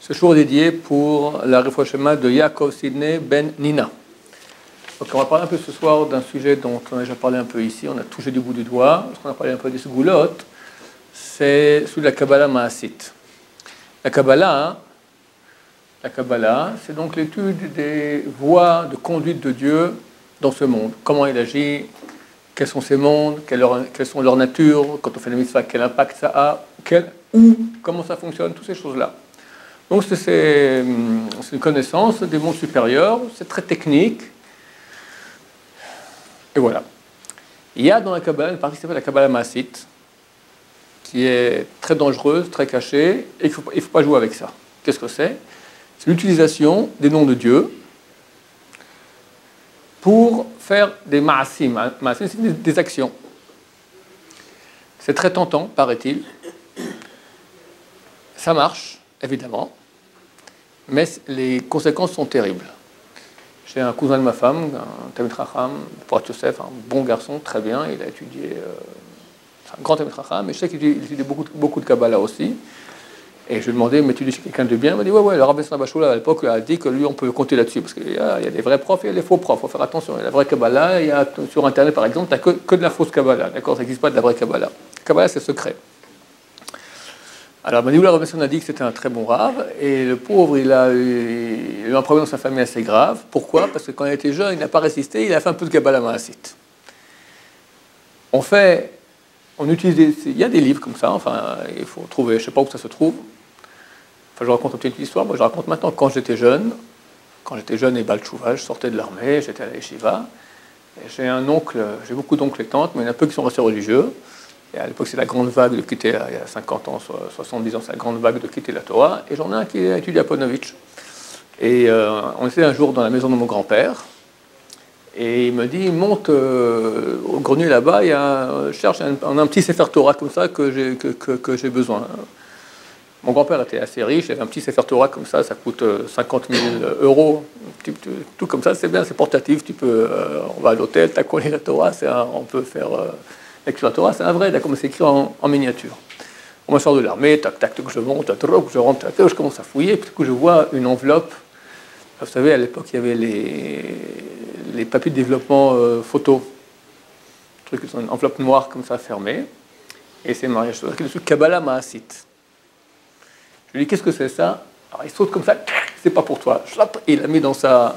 Ce jour est dédié pour la Refoua Shema de Yaakov Sidney Ben Nina. Donc on va parler un peu ce soir d'un sujet dont on a déjà parlé un peu ici, on a touché du bout du doigt, parce qu'on a parlé un peu des Segulot, c'est celui de la Kabbalah Maasit. La Kabbalah, c'est donc l'étude des voies de conduite de Dieu dans ce monde. Comment il agit, quels sont ces mondes, quelles sont leurs natures, quand on fait la mitzvah, quel impact ça a, comment ça fonctionne, toutes ces choses-là. Donc c'est une connaissance des mondes supérieurs, c'est très technique. Et voilà. Il y a dans la Kabbalah une partie qui s'appelle la Kabbalah Maasit, qui est très dangereuse, très cachée, et il ne faut pas jouer avec ça. Qu'est-ce que c'est? C'est l'utilisation des noms de Dieu pour faire des ma'asim. Ma'asim, c'est des actions. C'est très tentant, paraît-il. Ça marche, évidemment, mais les conséquences sont terribles. J'ai un cousin de ma femme, un Talmid Chacham, Porat Yosef, un bon garçon, très bien, il a étudié, c'est un grand Talmid Chacham, mais je sais qu'il étudie beaucoup de Kabbalah aussi. Et je lui ai demandé, mais tu dis chez quelqu'un de bien? Il m'a dit, ouais, le Rabbi Bachoula à l'époque a dit que lui, on peut compter là-dessus, parce qu'il y a des vrais profs et il y a des faux profs, il faut faire attention. Il y a la vraie Kabbalah, il y a, sur Internet par exemple, tu n'as que de la fausse Kabbalah, d'accord? Ça n'existe pas de la vraie Kabbalah. Kabbalah, c'est secret. Alors, Manioula Robinson a dit que c'était un très bon rave, et le pauvre, il a eu un problème dans sa famille assez grave. Pourquoi? Parce que quand il était jeune, il n'a pas résisté, il a fait un peu de Kabbalah Maasit. On utilise il y a des livres comme ça, enfin, il faut trouver, je ne sais pas où ça se trouve. Enfin, je raconte une petite histoire. Moi, je raconte maintenant quand j'étais jeune et Baal Tchouva, je sortais de l'armée, j'étais à la Yeshiva. J'ai un oncle, j'ai beaucoup d'oncles et tantes, mais il y en a peu qui sont restés religieux. Et à l'époque, c'est la grande vague de quitter, il y a 50 ans, 70 ans, c'est la grande vague de quitter la Torah. Et j'en ai un qui a étudié à Ponovitch. Et on était un jour dans la maison de mon grand-père. Et il me dit, monte au grenier là-bas, cherche un petit Sefer Torah comme ça que j'ai besoin. Mon grand-père était assez riche, il avait un petit Sefer Torah comme ça coûte 50 000 €. Tout comme ça, c'est bien, c'est portatif. On va à l'hôtel, tu as collé la Torah, on peut faire lecture de la Torah, c'est un vrai, d'accord, mais c'est écrit en miniature. On me sort de l'armée, tac, tac, je monte, je rentre, je commence à fouiller, puis du coup, je vois une enveloppe. Vous savez, à l'époque, il y avait les papiers de développement photo, une enveloppe noire comme ça, fermée, et c'est marqué dessus Kabbalah Maasit. Je lui dis, qu'est-ce que c'est ça? Alors il saute comme ça, c'est pas pour toi. Et il l'a mis dans sa.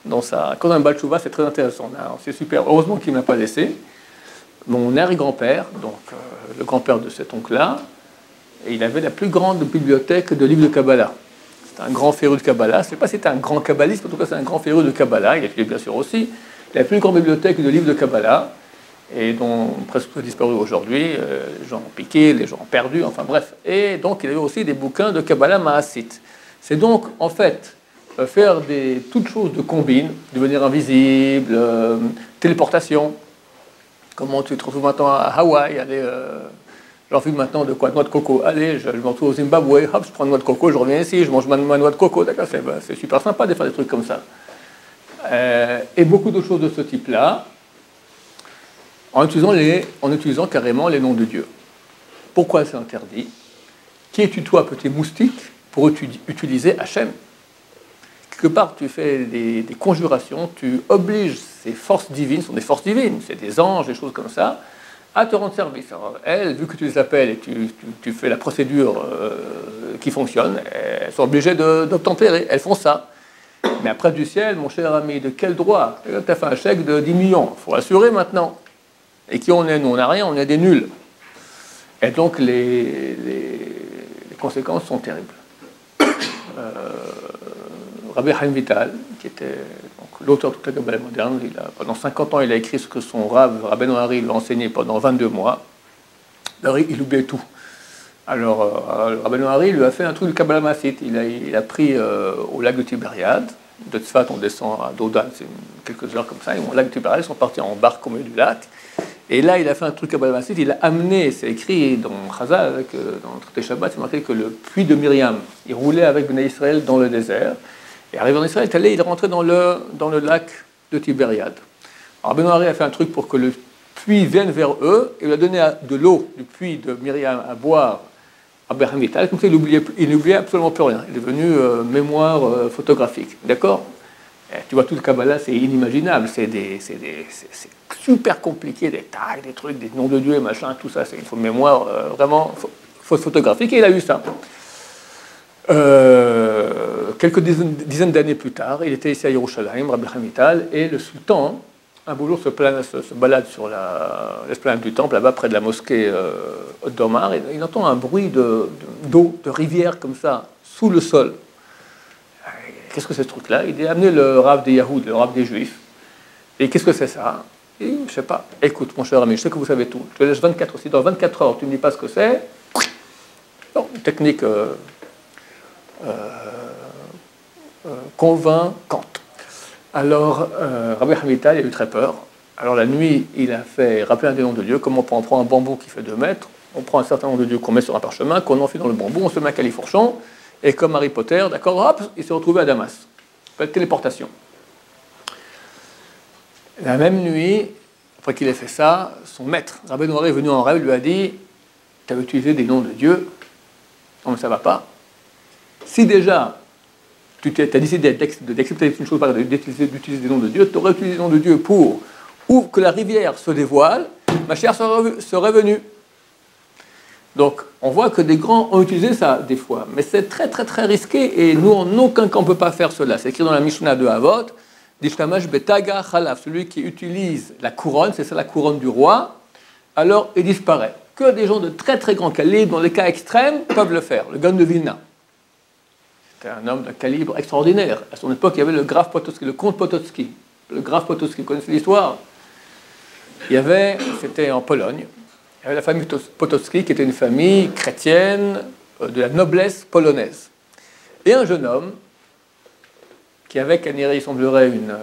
Quand on a un Baal Tchouva, c'est très intéressant. C'est super. Heureusement qu'il ne m'a pas laissé. Mon arrière-grand-père, donc le grand-père de cet oncle-là, il avait la plus grande bibliothèque de livres de Kabbalah. C'était un grand féru de Kabbalah. Je ne sais pas si c'était un grand kabbaliste, en tout cas, c'est un grand féru de Kabbalah. Il a étudié bien sûr aussi. Il a la plus grande bibliothèque de livres de Kabbalah, et dont presque tout a disparu aujourd'hui, les gens ont piqué, les gens ont perdu, enfin bref. Et donc il y avait aussi des bouquins de Kabbalah Maasit. C'est donc en fait faire toutes choses de combine, devenir invisible, téléportation. Comment tu te retrouves maintenant à Hawaï, aller, j'en fume maintenant de quoi? Noix de coco. Allez, je me retrouve au Zimbabwe, hop, je prends une noix de coco, je reviens ici, je mange ma noix de coco, d'accord, c'est super sympa de faire des trucs comme ça. Et beaucoup d'autres choses de ce type-là, en utilisant carrément les noms de Dieu. Pourquoi c'est interdit? Qui es-tu, toi, petit moustique, pour utiliser Hachem? Quelque part, tu fais des conjurations, tu obliges ces forces divines, ce sont des forces divines, c'est des anges, des choses comme ça, à te rendre service. Alors, elles, vu que tu les appelles et tu fais la procédure qui fonctionne, elles sont obligées d'obtempérer, elles font ça. Mais après du ciel, mon cher ami, de quel droit? Tu as fait un chèque de 10 millions, il faut assurer maintenant. Et qui on est? Nous, on n'a rien, on est des nuls. Et donc, les conséquences sont terribles. Rabbi Chaim Vital, qui était l'auteur de toute la Kabbalah moderne, pendant 50 ans, il a écrit ce que son Rav, Rabbeinu Hari, lui a enseigné pendant 22 mois. Alors, il oubliait tout. Alors, Rabbeinu Hari lui a fait un truc de Kabbalah Maasit. Il a pris au lac de Tibériade. De Tzfat, on descend à Dodan, c'est quelques heures comme ça, et au lac de Tibériade, ils sont partis en barque au milieu du lac. Et là, il a fait un truc à Kabbalah Maasit, il a amené, c'est écrit dans Chazal, dans le traité Shabbat, c'est marqué que le puits de Myriam, il roulait avec Bnei Israël dans le désert, et arrivé en Israël, il est rentré dans le lac de Tibériade. Alors Rabbeinu Hari a fait un truc pour que le puits vienne vers eux, et il a donné de l'eau du puits de Myriam à boire Abraham Vital, comme ça, il n'oubliait absolument plus rien. Il est devenu mémoire photographique. D'accord? Tu vois, tout le Kabbalah, c'est inimaginable. C'est super compliqué, des tags, des trucs, des noms de Dieu et machin, tout ça. C'est une mémoire vraiment photographique. Et il a eu ça. Quelques dizaines d'années plus tard, il était ici à Yerushalayim, Rabbi Hamital, et le sultan, un beau jour, se balade sur l'esplanade du temple, là-bas, près de la mosquée d'Omar, et il entend un bruit d'eau, de rivière comme ça, sous le sol. Qu'est-ce que c'est ce truc-là? Il a amené le Rav des Yahoud, le Rav des Juifs. Et qu'est-ce que c'est ça? Et je ne sais pas. Écoute, mon cher ami, je sais que vous savez tout. Je te laisse 24 aussi. Dans 24 heures, tu ne me dis pas ce que c'est. Non, une technique convaincante. Alors, Rabbi Hamital, il a eu très peur. Alors, la nuit, il a fait rappeler un des noms de Dieu. Comme on prend un bambou qui fait 2 mètres, on prend un certain nombre de Dieu qu'on met sur un parchemin, qu'on enfile dans le bambou, on se met à califourchon. Et comme Harry Potter, d'accord, hop, il s'est retrouvé à Damas. Pas de téléportation. La même nuit, après qu'il ait fait ça, son maître, Rabbi Noiré, est venu en rêve, lui a dit « Tu avais utilisé des noms de Dieu, non mais ça ne va pas. Si déjà, tu as décidé d'accepter une chose, d'utiliser des noms de Dieu, tu aurais utilisé des noms de Dieu pour ou que la rivière se dévoile, ma chère serait venue. » Donc, on voit que des grands ont utilisé ça des fois, mais c'est très très très risqué et nous, en aucun cas, on ne peut pas faire cela. C'est écrit dans la Mishnah de Havot, Dishtamash betaga chalaf, celui qui utilise la couronne, c'est ça la couronne du roi, alors il disparaît. Que des gens de très très grand calibre, dans les cas extrêmes, peuvent le faire. Le Gaon de Vilna, c'était un homme d'un calibre extraordinaire. À son époque, il y avait le Graf Potocki, le comte Potocki. Le Graf Potocki, vous connaissez l'histoire? C'était en Pologne. Il y avait la famille Potocki, qui était une famille chrétienne de la noblesse polonaise. Et un jeune homme qui avait, il semblerait, une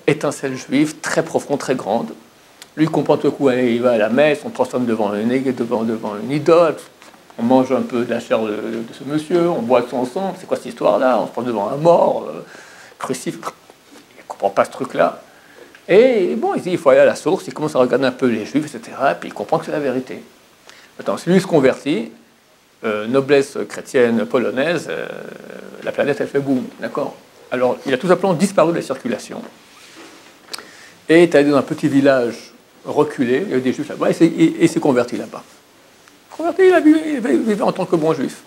étincelle juive très profonde, très grande. Lui comprend tout à coup, allez, il va à la messe, on prosterne devant une idole, on mange un peu de la chair de ce monsieur, on boit son sang. C'est quoi cette histoire-là? On se prend devant un mort, crucifié. Il ne comprend pas ce truc-là. Et bon, il dit, il faut aller à la source, il commence à regarder un peu les juifs, etc. Et puis il comprend que c'est la vérité. Maintenant, si lui se convertit, noblesse chrétienne polonaise, la planète, elle fait boum, d'accord? Alors, il a tout simplement disparu de la circulation. Et est allé dans un petit village reculé, il y avait des juifs là-bas, et il s'est converti là-bas. Converti, il vivait en tant que bon juif.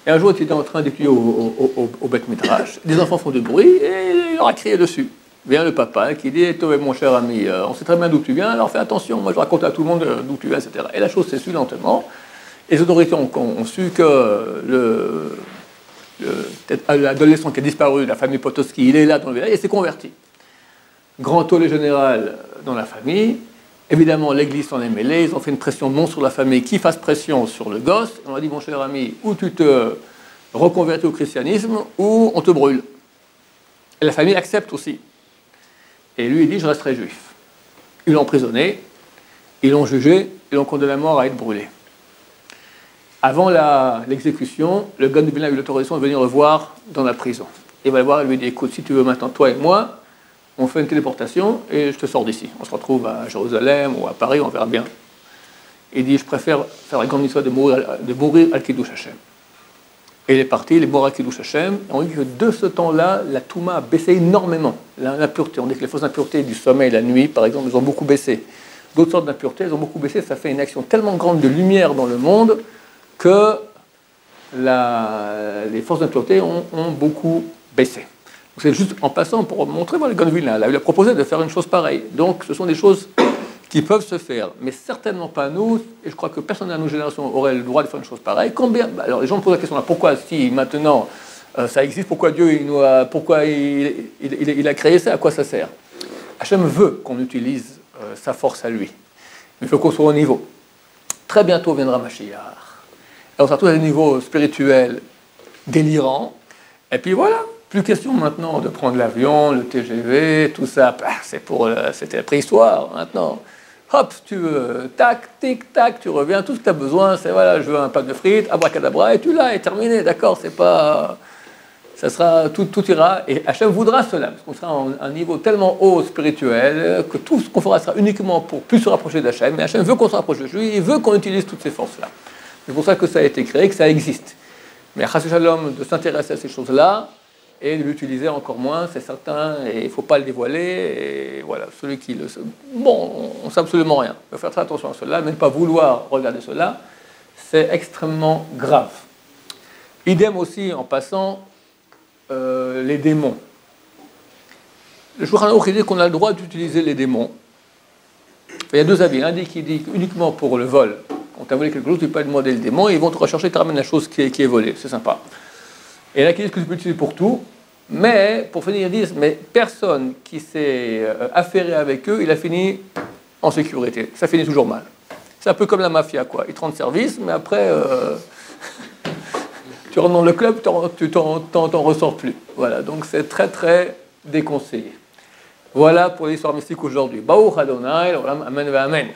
Et un jour, il était en train d'étudier au Beth Midrash, des enfants font du bruit, et il leur a crié dessus. Vient le papa qui dit « Toi, mon cher ami, on sait très bien d'où tu viens, alors fais attention, moi je raconte à tout le monde d'où tu viens, etc. » Et la chose s'est sue lentement. Et les autorités ont su que l'adolescent qui a disparu, la famille Potocki, il est là dans le village et s'est converti. Grand tollé général dans la famille. Évidemment, l'église s'en est mêlée. Ils ont fait une pression monstre sur la famille qui fasse pression sur le gosse. On a dit « Mon cher ami, ou tu te reconvertis au christianisme, ou on te brûle. » Et la famille accepte aussi. Et lui, il dit, je resterai juif. Ils l'ont emprisonné, ils l'ont jugé, ils l'ont condamné à mort à être brûlé. Avant l'exécution, le Gaon de Vilna a eu l'autorisation de venir le voir dans la prison. Il va le voir et lui dit, écoute, si tu veux maintenant, toi et moi, on fait une téléportation et je te sors d'ici. On se retrouve à Jérusalem ou à Paris, on verra bien. Il dit, je préfère faire la grande histoire de mourir al Kiddush Hashem. Et il est parti, il est mort à Kiddush Hashem. On dit que de ce temps-là, la Touma a baissé énormément. L'impureté, on dit que les fausses impuretés du sommeil, la nuit, par exemple, elles ont beaucoup baissé. D'autres sortes d'impuretés, elles ont beaucoup baissé. Ça fait une action tellement grande de lumière dans le monde que les forces d'impureté ont beaucoup baissé. C'est juste en passant pour montrer, le Gaon de Vilna, il a proposé de faire une chose pareille. Donc, ce sont des choses qui peuvent se faire, mais certainement pas nous, et je crois que personne dans nos générations aurait le droit de faire une chose pareille. Combien alors les gens me posent la question, pourquoi si maintenant ça existe, pourquoi Dieu il a créé ça, à quoi ça sert? Hachem veut qu'on utilise sa force à lui, mais il faut qu'on soit au niveau. Très bientôt viendra Mashiach. Et on sera tous à des niveaux spirituels délirants, et puis voilà, plus question maintenant de prendre l'avion, le TGV, tout ça, c'était la préhistoire maintenant. Hop, tu veux, tac, tic, tac, tu reviens, tout ce que tu as besoin, c'est voilà, je veux un pain de frites, abracadabra, et tu l'as, et terminé, d'accord, c'est pas... Ça sera, tout ira, et Hachem voudra cela, parce qu'on sera à un niveau tellement haut spirituel, que tout ce qu'on fera sera uniquement pour plus se rapprocher d'Hachem, mais Hachem veut qu'on se rapproche de lui, il veut qu'on utilise toutes ces forces-là. C'est pour ça que ça a été créé, que ça existe. Mais chas v'shalom, de s'intéresser à ces choses-là et de l'utiliser encore moins, c'est certain, et il ne faut pas le dévoiler. Et voilà, celui qui le sait, bon, on ne sait absolument rien. Il faut faire très attention à cela, mais ne pas vouloir regarder cela, c'est extrêmement grave. Idem aussi, en passant, les démons. Le Shulchan Aruch dit qu'on a le droit d'utiliser les démons. Il y a deux avis. Un qui dit uniquement pour le vol. Quand tu as volé quelque chose, tu peux pas demander le démon et ils vont te rechercher, te ramènent la chose qui est volée. C'est sympa. Et là, qui disent que tu peux l'utiliser pour tout. Mais, pour finir, ils disent, mais personne qui s'est affairé avec eux, il a fini en sécurité. Ça finit toujours mal. C'est un peu comme la mafia, quoi. Ils te rendent service, mais après, tu rentres dans le club, tu t'en ressors plus. Voilà, donc c'est très, très déconseillé. Voilà pour l'histoire mystique aujourd'hui. Baruch Adonai, Amen ve Amen.